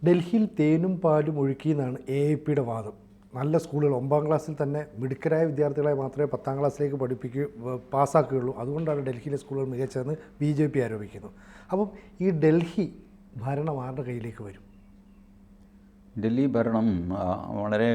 ഡൽഹിയിൽ തേനും പാലും ഒഴുക്കിയെന്നാണ് AAPയുടെ വാദം. നല്ല സ്കൂളുകൾ 9ാം ക്ലാസ്സിൽ തന്നെ മിടുക്കരായ വിദ്യാർത്ഥികളെ മാത്രമേ 10ാം ക്ലാസ്സിലേക്ക് പാസ്സാക്കുകയുള്ളൂ. അതുകൊണ്ടാണ് ഡൽഹിയിലെ സ്കൂളുകൾ മികച്ചതെന്ന് BJP ആരോപിക്കുന്നു. അപ്പം ഈ ഡൽഹി ഭരണം ആരുടെ കയ്യിലേക്ക് വരും? ഡൽഹി ഭരണം വളരെ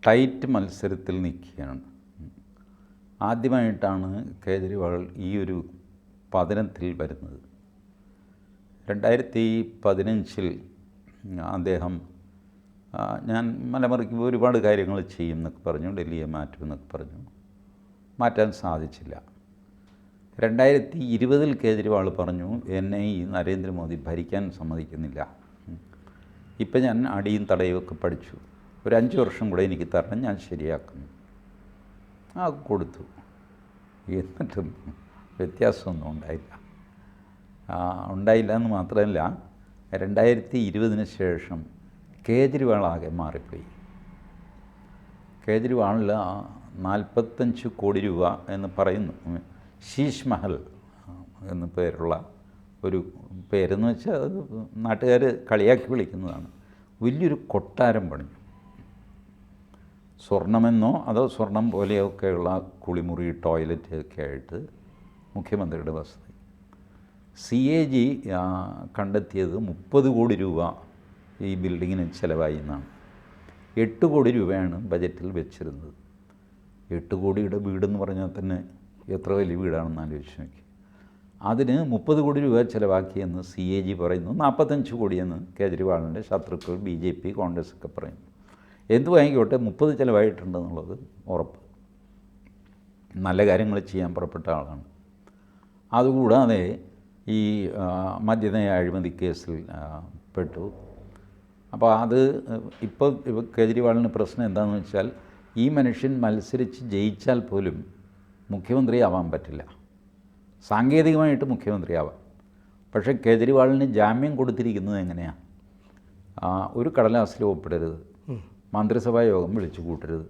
ടൈറ്റ് മത്സരത്തിൽ നിൽക്കുകയാണ്. ആദ്യമായിട്ടാണ് കേജ്രിവാൾ ഈ ഒരു പതനത്തിൽ വരുന്നത്. 2015 അദ്ദേഹം ഞാൻ മലമറിക്കുമ്പോൾ ഒരുപാട് കാര്യങ്ങൾ ചെയ്യും എന്നൊക്കെ പറഞ്ഞു, ഡൽഹിയെ മാറ്റും എന്നൊക്കെ പറഞ്ഞു. മാറ്റാൻ സാധിച്ചില്ല. 2020 കേജ്രിവാൾ പറഞ്ഞു, എന്നെ ഈ നരേന്ദ്രമോദി ഭരിക്കാൻ സമ്മതിക്കുന്നില്ല. ഇപ്പം ഞാൻ അടിയും തടയുമൊക്കെ പഠിച്ചു, ഒരു 5 വർഷം കൂടെ എനിക്ക് തരണം, ഞാൻ ശരിയാക്കുന്നു. കൊടുത്തു. എന്നിട്ടും വ്യത്യാസമൊന്നും ഉണ്ടായില്ല എന്ന് മാത്രമല്ല, 2020 ശേഷം കേജ്രിവാൾ ആകെ മാറിപ്പോയി. കേജ്രിവാളിൽ 45 കോടി രൂപ എന്ന് പറയുന്നു, ശീഷ് മഹൽ എന്ന് പേരുള്ള ഒരു പേരെന്ന് വെച്ചാൽ അത് നാട്ടുകാർ കളിയാക്കി വിളിക്കുന്നതാണ്. വലിയൊരു കൊട്ടാരം പണിഞ്ഞു. സ്വർണമെന്നോ അതോ സ്വർണം പോലെയൊക്കെയുള്ള കുളിമുറി, ടോയ്ലറ്റ് ഒക്കെ ആയിട്ട് മുഖ്യമന്ത്രിയുടെ വസതി. CAG കണ്ടെത്തിയത് 30 കോടി രൂപ ഈ ബിൽഡിങ്ങിന് ചിലവായി എന്നാണ്. 8 കോടി രൂപയാണ് ബജറ്റിൽ വെച്ചിരുന്നത്. 8 കോടിയുടെ വീടെന്ന് പറഞ്ഞാൽ തന്നെ എത്ര വലിയ വീടാണെന്ന് ആലോചിച്ച് നോക്കി. അതിന് 30 കോടി രൂപ ചിലവാക്കിയെന്ന് CAG പറയുന്നു. 45 കോടിയെന്ന് കേജ്രിവാളിൻ്റെ ശത്രുക്കൾ BJP, കോൺഗ്രസ് ഒക്കെ പറയുന്നു. എന്തു വാങ്ങിക്കോട്ടെ, 30 ചിലവായിട്ടുണ്ടെന്നുള്ളത് ഉറപ്പ്. നല്ല കാര്യങ്ങൾ ചെയ്യാൻ പുറപ്പെട്ട ആളാണ്. അതുകൂടാതെ ഈ മദ്യനയ അഴിമതി കേസിൽ പെട്ടു. അപ്പോൾ അത് ഇപ്പോൾ കേജ്രിവാളിന് പ്രശ്നം എന്താണെന്ന് വെച്ചാൽ, ഈ മനുഷ്യൻ മത്സരിച്ച് ജയിച്ചാൽ പോലും മുഖ്യമന്ത്രിയാവാൻ പറ്റില്ല. സാങ്കേതികമായിട്ട് മുഖ്യമന്ത്രിയാവാം, പക്ഷേ കേജ്രിവാളിന് ജാമ്യം കൊടുത്തിരിക്കുന്നത് എങ്ങനെയാണ്? ഒരു കടലാസിൽ ഒപ്പിടരുത്, മന്ത്രിസഭാ യോഗം വിളിച്ചു കൂട്ടരുത്.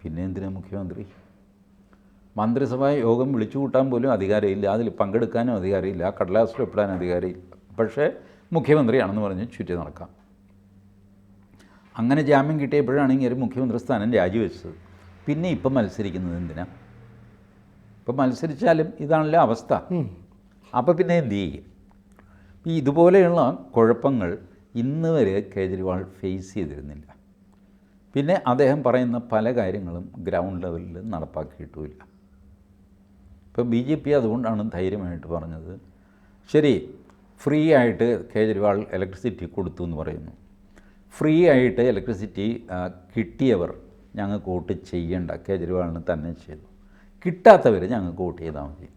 പിന്നെ എന്തിനാണ് മുഖ്യമന്ത്രി? മന്ത്രിസഭാ യോഗം വിളിച്ചു കൂട്ടാൻ പോലും അധികാരമില്ല, അതിൽ പങ്കെടുക്കാനും അധികാരമില്ല, കടലാസിൽ ഒപ്പിടാൻ അധികാരമില്ല. പക്ഷേ മുഖ്യമന്ത്രിയാണെന്ന് പറഞ്ഞ് ചുറ്റി നടക്കാം. അങ്ങനെ ജാമ്യം കിട്ടിയപ്പോഴാണെങ്കിൽ ഒരു മുഖ്യമന്ത്രി സ്ഥാനം രാജിവെച്ചത്. പിന്നെ ഇപ്പം മത്സരിക്കുന്നത് എന്തിനാ? ഇപ്പം മത്സരിച്ചാലും ഇതാണല്ലോ അവസ്ഥ. അപ്പോൾ പിന്നെ എന്തു ചെയ്യും? ഈ ഇതുപോലെയുള്ള കുഴപ്പങ്ങൾ ഇന്ന് വരെ കേജ്രിവാൾ ഫേസ് ചെയ്തിരുന്നില്ല. പിന്നെ അദ്ദേഹം പറയുന്ന പല കാര്യങ്ങളും ഗ്രൗണ്ട് ലെവലിൽ നടപ്പാക്കിയിട്ടുമില്ല. ഇപ്പോൾ BJP അതുകൊണ്ടാണ് ധൈര്യമായിട്ട് പറഞ്ഞത്, ശരി, ഫ്രീ ആയിട്ട് കേജ്രിവാൾ ഇലക്ട്രിസിറ്റി കൊടുത്തു എന്ന് പറയുന്നു. ഫ്രീ ആയിട്ട് ഇലക്ട്രിസിറ്റി കിട്ടിയവർ ഞങ്ങൾക്ക് വോട്ട് ചെയ്യേണ്ട, കേജ്രിവാളിന് തന്നെ ചെയ്തു. കിട്ടാത്തവർ ഞങ്ങൾക്ക് വോട്ട് ചെയ്താൽ മതി.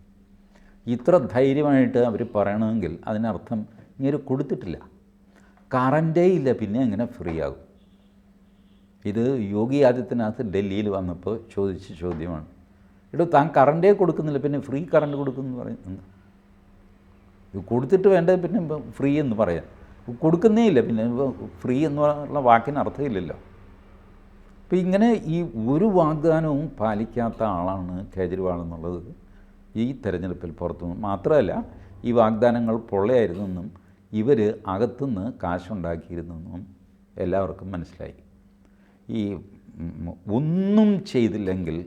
ഇത്ര ധൈര്യമായിട്ട് അവർ പറയണമെങ്കിൽ അതിനർത്ഥം ഇങ്ങനെ കൊടുത്തിട്ടില്ല. കറൻറ്റേ ഇല്ല, പിന്നെ എങ്ങനെ ഫ്രീ ആകും? ഇത് യോഗി ആദിത്യനാഥ് ഡൽഹിയിൽ വന്നപ്പോൾ ചോദിച്ച ചോദ്യമാണ്. താൻ കറൻറ്റേ കൊടുക്കുന്നില്ല, പിന്നെ ഫ്രീ കറണ്ട് കൊടുക്കുമെന്ന് പറയുന്നത്? ഇത് കൊടുത്തിട്ട് വേണ്ടത് പിന്നെ ഫ്രീ എന്ന് പറയാൻ. കൊടുക്കുന്നേ ഇല്ല, പിന്നെ ഫ്രീ എന്നുള്ള വാക്കിന് അർത്ഥമില്ലല്ലോ. അപ്പോൾ ഇങ്ങനെ ഈ ഒരു വാഗ്ദാനവും പാലിക്കാത്ത ആളാണ് കേജ്രിവാൾ എന്നുള്ളത് ഈ തെരഞ്ഞെടുപ്പിൽ പുറത്തു വന്നു. മാത്രമല്ല, ഈ വാഗ്ദാനങ്ങൾ പൊള്ളയായിരുന്നെന്നും ഇവർ അകത്തുനിന്ന് കാശുണ്ടാക്കിയിരുന്നെന്നും എല്ലാവർക്കും മനസ്സിലായി. ഈ ഒന്നും ചെയ്തില്ലെങ്കിൽ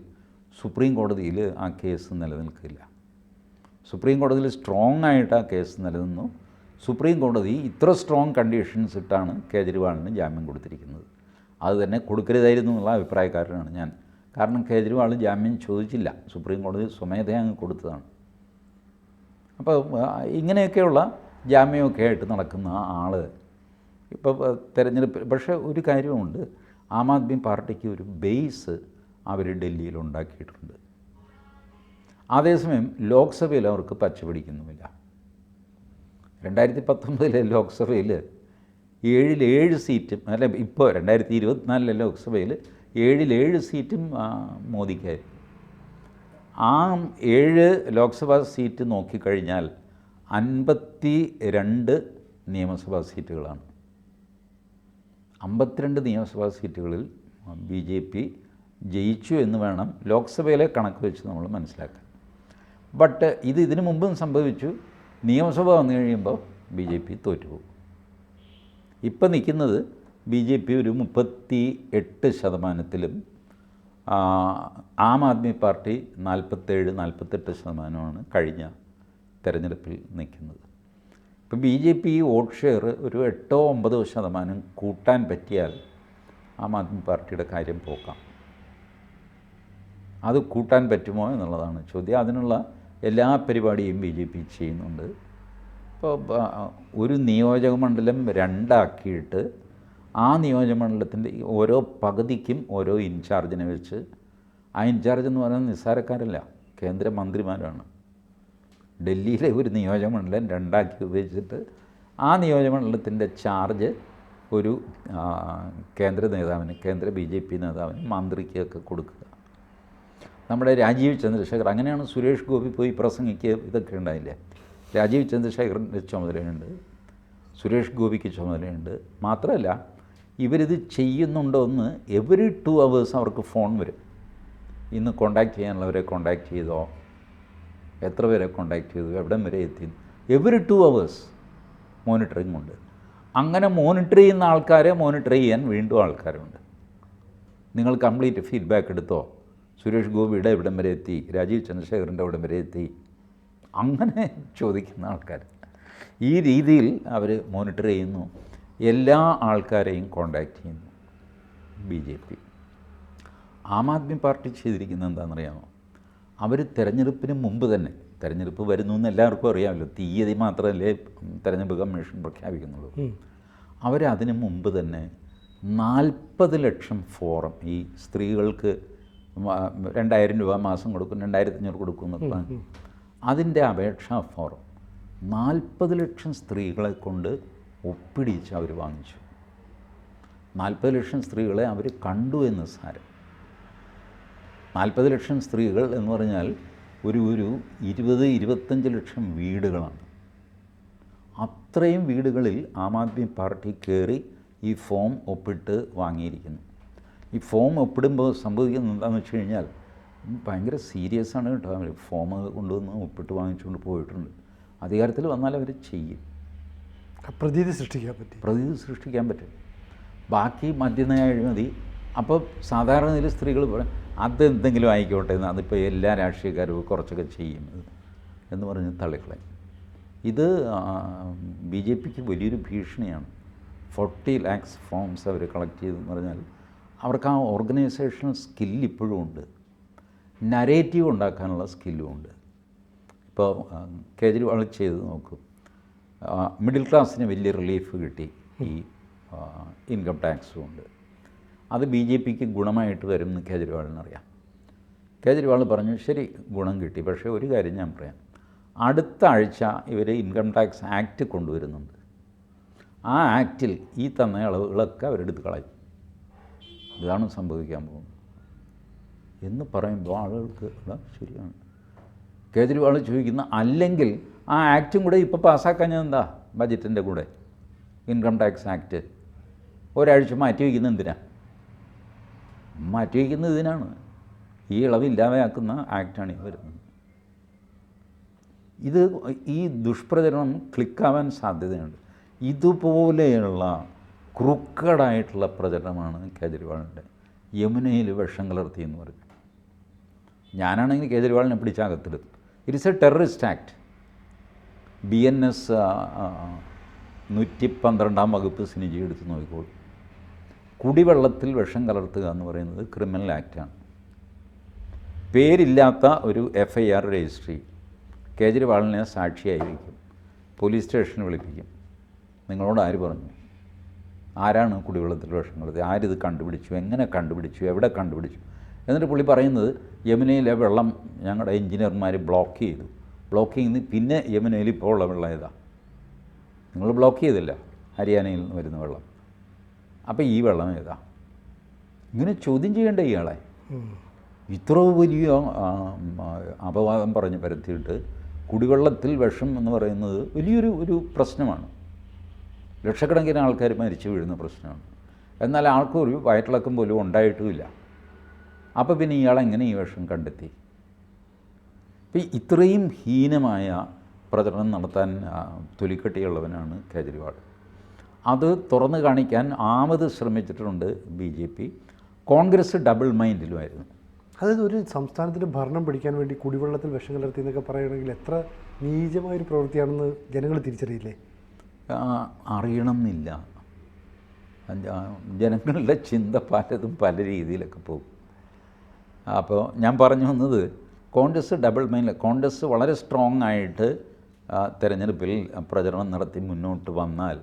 സുപ്രീം കോടതിയിൽ ആ കേസ് നിലനിൽക്കില്ല. സുപ്രീം കോടതിയിൽ സ്ട്രോങ് ആയിട്ട് ആ കേസ് നിലനിന്നു. സുപ്രീം കോടതി ഇത്ര സ്ട്രോങ് കണ്ടീഷൻസ് ഇട്ടാണ് കേജ്രിവാളിന് ജാമ്യം കൊടുത്തിരിക്കുന്നത്. അത് തന്നെ കൊടുക്കരുതായിരുന്നു എന്നുള്ള അഭിപ്രായക്കാരനാണ് ഞാൻ. കാരണം കേജ്രിവാൾ ജാമ്യം ചോദിച്ചില്ല, സുപ്രീം കോടതി സ്വമേധയാ അങ്ങ് കൊടുത്തതാണ്. അപ്പോൾ ഇങ്ങനെയൊക്കെയുള്ള ജാമ്യമൊക്കെ ആയിട്ട് നടക്കുന്ന ആൾ ഇപ്പോൾ തെരഞ്ഞെടുപ്പ്. പക്ഷേ ഒരു കാര്യമുണ്ട്, ആം ആദ്മി പാർട്ടിക്ക് ഒരു ബേസ് അവർ ഡൽഹിയിൽ ഉണ്ടാക്കിയിട്ടുണ്ട്. അതേസമയം ലോക്സഭയിൽ അവർക്ക് പച്ച പിടിക്കുന്നുമില്ല. 2019 ലോക്സഭയിൽ 7 സീറ്റും, അല്ല ഇപ്പോൾ 2024 ലോക്സഭയിൽ 7 സീറ്റും മോദിക്കായി. ആ 7 ലോക്സഭാ സീറ്റ് നോക്കിക്കഴിഞ്ഞാൽ 52 നിയമസഭാ സീറ്റുകളാണ്. 52 നിയമസഭാ സീറ്റുകളിൽ BJP ജയിച്ചു എന്ന് വേണം ലോക്സഭയിലെ കണക്ക് വെച്ച് നമ്മൾ മനസ്സിലാക്കാൻ. ബട്ട് ഇതിനു മുമ്പും സംഭവിച്ചു. നിയമസഭ വന്നു കഴിയുമ്പോൾ BJP തോറ്റുപോകും. ഇപ്പം നിൽക്കുന്നത് BJP ഒരു 38%, ആം ആദ്മി പാർട്ടി 47-48% കഴിഞ്ഞ തെരഞ്ഞെടുപ്പിൽ നിൽക്കുന്നത്. ഇപ്പോൾ BJP വോട്ട് ഷെയർ ഒരു 8-9% കൂട്ടാൻ പറ്റിയാൽ ആം ആദ്മി പാർട്ടിയുടെ കാര്യം പോക്കാം. അത് കൂട്ടാൻ പറ്റുമോ എന്നുള്ളതാണ് ചോദ്യം. അതിനുള്ള എല്ലാ പരിപാടിയും BJP ചെയ്യുന്നുണ്ട്. ഇപ്പോൾ ഒരു നിയോജക മണ്ഡലം രണ്ടാക്കിയിട്ട് ആ നിയോജകമണ്ഡലത്തിൻ്റെ ഓരോ പകുതിക്കും ഓരോ ഇൻചാർജിനെ വെച്ച്, ആ ഇൻചാർജ് എന്ന് പറയുന്നത് നിസ്സാരക്കാരല്ല, കേന്ദ്രമന്ത്രിമാരാണ്. ഡൽഹിയിലെ ഒരു നിയോജകമണ്ഡലം രണ്ടാക്കി ഉപയോഗിച്ചിട്ട് ആ നിയോജകമണ്ഡലത്തിൻ്റെ ചാർജ് ഒരു കേന്ദ്ര നേതാവിന്, കേന്ദ്ര BJP നേതാവിന്, മന്ത്രിക്കൊക്കെ കൊടുക്കുക. നമ്മുടെ രാജീവ് ചന്ദ്രശേഖർ, അങ്ങനെയാണ് സുരേഷ് ഗോപി പോയി പ്രസംഗിക്കുക, ഇതൊക്കെ ഉണ്ടായില്ലേ. രാജീവ് ചന്ദ്രശേഖറിൻ്റെ ചുമതലയുണ്ട്, സുരേഷ് ഗോപിക്ക് ചുമതലയുണ്ട്. മാത്രമല്ല ഇവരിത് ചെയ്യുന്നുണ്ടോ എന്ന് എവറി 2 hours അവർക്ക് ഫോൺ വരും. ഇന്ന് കോണ്ടാക്ട് ചെയ്യാനുള്ളവരെ കോണ്ടാക്ട് ചെയ്തോ, എത്ര പേരെ കോണ്ടാക്ട് ചെയ്തു, എവിടം വരെ എത്തി, എവറി 2 hours മോണിറ്ററിംഗ് ഉണ്ട്. അങ്ങനെ മോണിറ്റർ ചെയ്യുന്ന ആൾക്കാരെ മോണിറ്റർ ചെയ്യാൻ വീണ്ടും ആൾക്കാരുണ്ട്. നിങ്ങൾ കംപ്ലീറ്റ് ഫീഡ്ബാക്ക് എടുത്തോ, സുരേഷ് ഗോപിയുടെ എവിടം വരെ എത്തി, രാജീവ് ചന്ദ്രശേഖറിൻ്റെ എവിടം വരെ എത്തി, അങ്ങനെ ചോദിക്കുന്ന ആൾക്കാർ. ഈ രീതിയിൽ അവർ മോണിറ്റർ ചെയ്യുന്നു, എല്ലാ ആൾക്കാരെയും കോണ്ടാക്ട് ചെയ്യുന്നു BJP. ആം ആദ്മി പാർട്ടി ചെയ്തിരിക്കുന്നത് എന്താണെന്നറിയാമോ? അവർ തെരഞ്ഞെടുപ്പിന് മുമ്പ് തന്നെ, തെരഞ്ഞെടുപ്പ് വരുന്നു എന്ന് എല്ലാവർക്കും അറിയാമല്ലോ, തീയതി മാത്രമല്ലേ തെരഞ്ഞെടുപ്പ് കമ്മീഷൻ പ്രഖ്യാപിക്കുന്നുള്ളൂ. അവരതിന് മുമ്പ് തന്നെ 40 ലക്ഷം ഫോറം, ഈ സ്ത്രീകൾക്ക് 2000 രൂപ മാസം കൊടുക്കും, 2500 കൊടുക്കും എന്നൊക്കെ, അതിൻ്റെ അപേക്ഷാ ഫോറം 40 ലക്ഷം സ്ത്രീകളെ കൊണ്ട് ഒപ്പിടിച്ച് അവർ വാങ്ങിച്ചു. 40 ലക്ഷം സ്ത്രീകളെ അവർ കണ്ടു എന്ന് സാരം. 40 ലക്ഷം സ്ത്രീകൾ എന്ന് പറഞ്ഞാൽ ഒരു 20-25 ലക്ഷം വീടുകളാണ്. അത്രയും വീടുകളിൽ ആം ആദ്മി പാർട്ടി കയറി ഈ ഫോം ഒപ്പിട്ട് വാങ്ങിയിരിക്കുന്നു. ഈ ഫോം ഒപ്പിടുമ്പോൾ സംഭവിക്കുന്നത് എന്താണെന്ന് വെച്ച് കഴിഞ്ഞാൽ ഭയങ്കര സീരിയസ് ആണ് കേട്ടോ. അവർ ഫോം കൊണ്ടുവന്ന് ഒപ്പിട്ട് വാങ്ങിച്ചുകൊണ്ട് പോയിട്ടുണ്ട്. അധികാരത്തിൽ വന്നാൽ അവർ ചെയ്യും. പ്രതീതി സൃഷ്ടിക്കാൻ പറ്റും. ബാക്കി മദ്യനയ അഴിമതി, അപ്പോൾ സാധാരണ നില സ്ത്രീകൾ പറയും അതെന്തെങ്കിലും ആയിക്കോട്ടെ എന്ന്, അതിപ്പോൾ എല്ലാ രാഷ്ട്രീയക്കാരും കുറച്ചൊക്കെ ചെയ്യും എന്ന് പറഞ്ഞ് തള്ളിക്കളയും. ഇത് BJPക്ക് വലിയൊരു ഭീഷണിയാണ്. 40 lakhs ഫോംസ് അവർ കളക്ട് ചെയ്തെന്ന് പറഞ്ഞാൽ അവർക്ക് ആ ഓർഗനൈസേഷണൽ സ്കില്ല് ഇപ്പോഴും ഉണ്ട്, നരേറ്റീവ് ഉണ്ടാക്കാനുള്ള സ്കില്ലും ഉണ്ട്. ഇപ്പോൾ കേജ്രിവാൾ ചെയ്ത് നോക്കും, മിഡിൽ ക്ലാസ്സിന് വലിയ റിലീഫ് കിട്ടി ഈ ഇൻകം ടാക്സും ഉണ്ട്. അത് BJPക്ക് ഗുണമായിട്ട് വരും എന്ന് കേജ്രിവാളിനറിയാം. കേജ്രിവാൾ പറഞ്ഞു ശരി ഗുണം കിട്ടി, പക്ഷേ ഒരു കാര്യം ഞാൻ പറയാം, അടുത്ത ആഴ്ച ഇവർ ഇൻകം ടാക്സ് ആക്റ്റ് കൊണ്ടുവരുന്നുണ്ട്. ആ ആക്റ്റിൽ ഈ തന്ന ഇളവുകളൊക്കെ അവരെടുത്ത് കളയും. ഇതാണ് സംഭവിക്കാൻ പോകുന്നത് എന്ന് പറയുമ്പോൾ ആളുകൾക്ക് ശരിയാണ്. കേജ്രിവാൾ ചോദിക്കുന്ന അല്ലെങ്കിൽ ആ ആക്റ്റും കൂടെ ഇപ്പോൾ പാസ്സാക്കാൻ എന്താ, ബജറ്റിൻ്റെ കൂടെ ഇൻകം ടാക്സ് ആക്റ്റ് ഒരാഴ്ച മാറ്റി വയ്ക്കുന്നത് എന്തിനാണ്? മാറ്റി വയ്ക്കുന്നത് ഇതിനാണ്. ഈ ഇളവില്ലാതെയാക്കുന്ന ആക്റ്റാണ് ഈ വരുന്നത്. ഇത് ഈ ദുഷ്പ്രചരണം ക്ലിക്കാവാൻ സാധ്യതയുണ്ട്. ഇതുപോലെയുള്ള ക്രൂക്കഡായിട്ടുള്ള പ്രചരണമാണ് കേജ്രിവാളിൻ്റെ. യമുനയിൽ വിഷം കലർത്തി എന്ന് പറഞ്ഞു. ഞാനാണെങ്കിൽ കേജ്രിവാളിനെ പിടിച്ചകത്തെടുത്തു. It's a terrorist act. BNS 112 വകുപ്പ് സിനിജി എടുത്ത് നോക്കിക്കോളൂ. കുടിവെള്ളത്തിൽ വിഷം കലർത്തുക എന്ന് പറയുന്നത് ക്രിമിനൽ ആക്റ്റാണ്. പേരില്ലാത്ത ഒരു FIR രജിസ്റ്റർ ചെയ്യും. കേജ്രിവാളിനെ സാക്ഷിയായി വയ്ക്കും, പോലീസ് സ്റ്റേഷനിൽ വിളിപ്പിക്കും. നിങ്ങളോട് ആര് പറഞ്ഞു? ആരാണ് കുടിവെള്ളത്തിൽ വിഷം കലർത്തി? ആരിത് കണ്ടുപിടിച്ചു? എങ്ങനെ കണ്ടുപിടിച്ചു? എവിടെ കണ്ടുപിടിച്ചു? എന്നിട്ട് പുള്ളി പറയുന്നത് യമുനയിലെ വെള്ളം ഞങ്ങളുടെ എഞ്ചിനീയർമാർ ബ്ലോക്ക് ചെയ്തു. ബ്ലോക്ക് ചെയ്യുന്ന പിന്നെ യമുനയിൽ ഇപ്പോൾ ഉള്ള വെള്ളം ഏതാ? നിങ്ങൾ ബ്ലോക്ക് ചെയ്തില്ല ഹരിയാനയിൽ നിന്ന് വരുന്ന വെള്ളം. അപ്പോൾ ഈ വെള്ളം ഏതാ? ഇങ്ങനെ ചോദ്യം ചെയ്യേണ്ട ഇയാളെ. ഇത്ര വലിയ അപവാദം പറഞ്ഞ് പരത്തിയിട്ട് കുടിവെള്ളത്തിൽ വിഷം എന്ന് പറയുന്നത് വലിയൊരു പ്രശ്നമാണ്. ലക്ഷക്കണക്കിന് ആൾക്കാർ മരിച്ചു വീഴുന്ന പ്രശ്നമാണ്. എന്നാൽ ആൾക്കൊരു വയറ്റിളക്കം പോലും ഉണ്ടായിട്ടുമില്ല. അപ്പോൾ പിന്നെ ഇയാളെങ്ങനെ ഈ വിഷം കണ്ടെത്തി? അപ്പോൾ ഇത്രയും ഹീനമായ പ്രചരണം നടത്താൻ തൊലിക്കട്ടിയുള്ളവനാണ് കേജ്രിവാൾ. അത് തുറന്നു കാണിക്കാൻ ആമത് ശ്രമിച്ചിട്ടുണ്ട് BJP. കോൺഗ്രസ് ഡബിൾ മൈൻഡിലുമായിരുന്നു. അതായത് ഒരു സംസ്ഥാനത്തിന് ഭരണം പിടിക്കാൻ വേണ്ടി കുടിവെള്ളത്തിൽ വിഷം കലർത്തി എന്നൊക്കെ പറയുകയാണെങ്കിൽ എത്ര നീചമായൊരു പ്രവൃത്തിയാണെന്ന് ജനങ്ങൾ തിരിച്ചറിയില്ലേ? അറിയണം എന്നില്ല. ജനങ്ങളുടെ ചിന്ത പലതും പല രീതിയിലൊക്കെ പോകും. അപ്പോൾ ഞാൻ പറഞ്ഞു വന്നത് കോൺഗ്രസ് ഡബിൾ മൈൻഡ്. കോൺഗ്രസ് വളരെ സ്ട്രോങ് ആയിട്ട് തെരഞ്ഞെടുപ്പിൽ പ്രചരണം നടത്തി മുന്നോട്ട് വന്നാൽ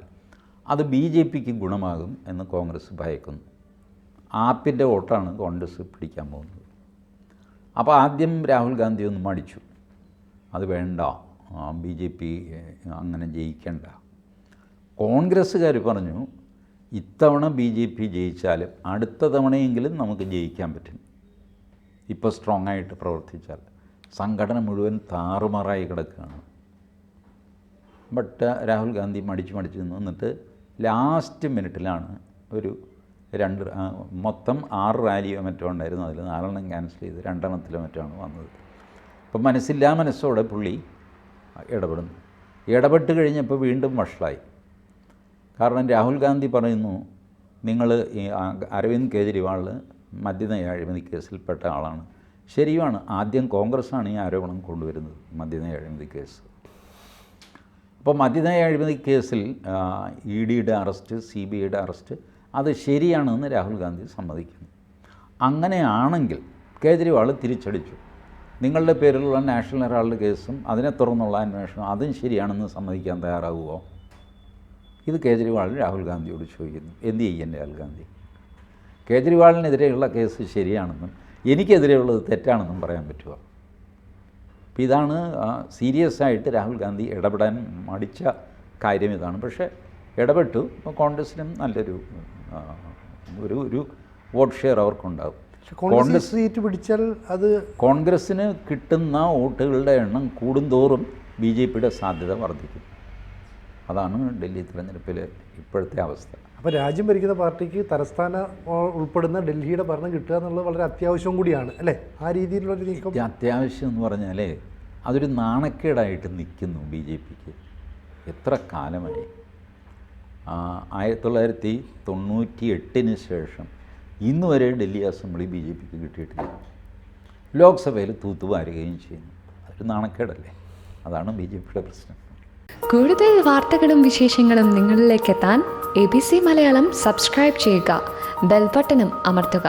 അത് BJPക്ക് ഗുണമാകും എന്ന് കോൺഗ്രസ് ഭയക്കുന്നു. ആപ്പിൻ്റെ വോട്ടാണ് കോൺഗ്രസ് പിടിക്കാൻ പോകുന്നത്. അപ്പോൾ ആദ്യം രാഹുൽ ഗാന്ധി ഒന്ന് മടിച്ചു, അത് വേണ്ട, BJP അങ്ങനെ ജയിക്കണ്ട. കോൺഗ്രസ്സുകാർ പറഞ്ഞു ഇത്തവണ BJP ജയിച്ചാലും അടുത്ത തവണയെങ്കിലും നമുക്ക് ജയിക്കാൻ പറ്റും, ഇപ്പോൾ സ്ട്രോങ് ആയിട്ട് പ്രവർത്തിച്ചാൽ. സംഘടന മുഴുവൻ താറുമാറായി കിടക്കുകയാണ്. ബട്ട് രാഹുൽ ഗാന്ധി മടിച്ച് നിന്നിട്ട് ലാസ്റ്റ് മിനിറ്റിലാണ് ഒരു മൊത്തം 6 റാലിയോ മറ്റോ ഉണ്ടായിരുന്നു, അതിൽ 4 ക്യാൻസൽ ചെയ്ത് 2 മറ്റാണ് വന്നത്. അപ്പം മനസ്സില്ലാ മനസ്സോടെ പുള്ളി ഇടപെടുന്നു. ഇടപെട്ട് കഴിഞ്ഞപ്പോൾ വീണ്ടും വഷളായി. കാരണം രാഹുൽ ഗാന്ധി പറയുന്നു, നിങ്ങൾ ഈ അരവിന്ദ് കെജ്രിവാൾ മദ്യനയ അഴിമതി കേസിൽപ്പെട്ട ആളാണ്. ശരിയുമാണ്, ആദ്യം കോൺഗ്രസ്സാണ് ഈ ആരോപണം കൊണ്ടുവരുന്നത്, മദ്യനയ അഴിമതി കേസ്. അപ്പോൾ മദ്യനയ അഴിമതി കേസിൽ EDയുടെ അറസ്റ്റ്, CBIയുടെ അറസ്റ്റ് അത് ശരിയാണെന്ന് രാഹുൽ ഗാന്ധി സമ്മതിക്കുന്നു. അങ്ങനെയാണെങ്കിൽ കേജ്രിവാൾ തിരിച്ചടിച്ചു, നിങ്ങളുടെ പേരിലുള്ള നാഷണൽ ഹെറാൾഡ് കേസും അതിനെ തുടർന്നുള്ള അന്വേഷണം അതും ശരിയാണെന്ന് സമ്മതിക്കാൻ തയ്യാറാകുമോ? ഇത് കേജ്രിവാൾ രാഹുൽ ഗാന്ധിയോട് ചോദിക്കുന്നു. എന്ത് ചെയ്യും രാഹുൽ ഗാന്ധി? കേജ്രിവാളിനെതിരെയുള്ള കേസ് ശരിയാണെന്നും എനിക്കെതിരെയുള്ളത് തെറ്റാണെന്നും പറയാൻ പറ്റുമോ? അപ്പോൾ ഇതാണ് സീരിയസ് ആയിട്ട് രാഹുൽ ഗാന്ധി ഇടപെടാൻ മടിച്ച കാര്യം ഇതാണ്. പക്ഷേ ഇടപെട്ടു. ഇപ്പോൾ കോൺഗ്രസിനും നല്ലൊരു ഒരു വോട്ട് ഷെയർ അവർക്കുണ്ടാകും. കോൺഗ്രസ് സീറ്റ് പിടിച്ചാൽ അത് കോൺഗ്രസ്സിന് കിട്ടുന്ന വോട്ടുകളുടെ എണ്ണം കൂടുന്തോറും BJPയുടെ സാധ്യത വർദ്ധിക്കും. അതാണ് ഡൽഹി തിരഞ്ഞെടുപ്പിലെ ഇപ്പോഴത്തെ അവസ്ഥ. അപ്പോൾ രാജ്യം ഭരിക്കുന്ന പാർട്ടിക്ക് തലസ്ഥാന ഉൾപ്പെടുന്ന ഡൽഹിയുടെ ഭരണം കിട്ടുക എന്നുള്ളത് വളരെ അത്യാവശ്യം കൂടിയാണ് അല്ലേ? ആ രീതിയിലുള്ളൊരു നീക്കം അത്യാവശ്യം എന്ന് പറഞ്ഞാൽ അതൊരു നാണക്കേടായിട്ട് നിൽക്കുന്നു BJPക്ക്. എത്ര കാലമായി? 1998 ശേഷം ഇന്ന് വരെ ഡൽഹി അസംബ്ലി BJPക്ക് കിട്ടിയിട്ടില്ല. ലോക്സഭയിൽ തൂത്തുവാരുകയും ചെയ്യുന്നു. അതൊരു നാണക്കേടല്ലേ? അതാണ് BJPയുടെ പ്രശ്നം. കൂടുതൽ വാർത്തകളും വിശേഷങ്ങളും നിങ്ങളിലേക്ക് എത്താൻ ABC മലയാളം സബ്സ്ക്രൈബ് ചെയ്യുക, ബെൽ ബട്ടണും അമർത്തുക.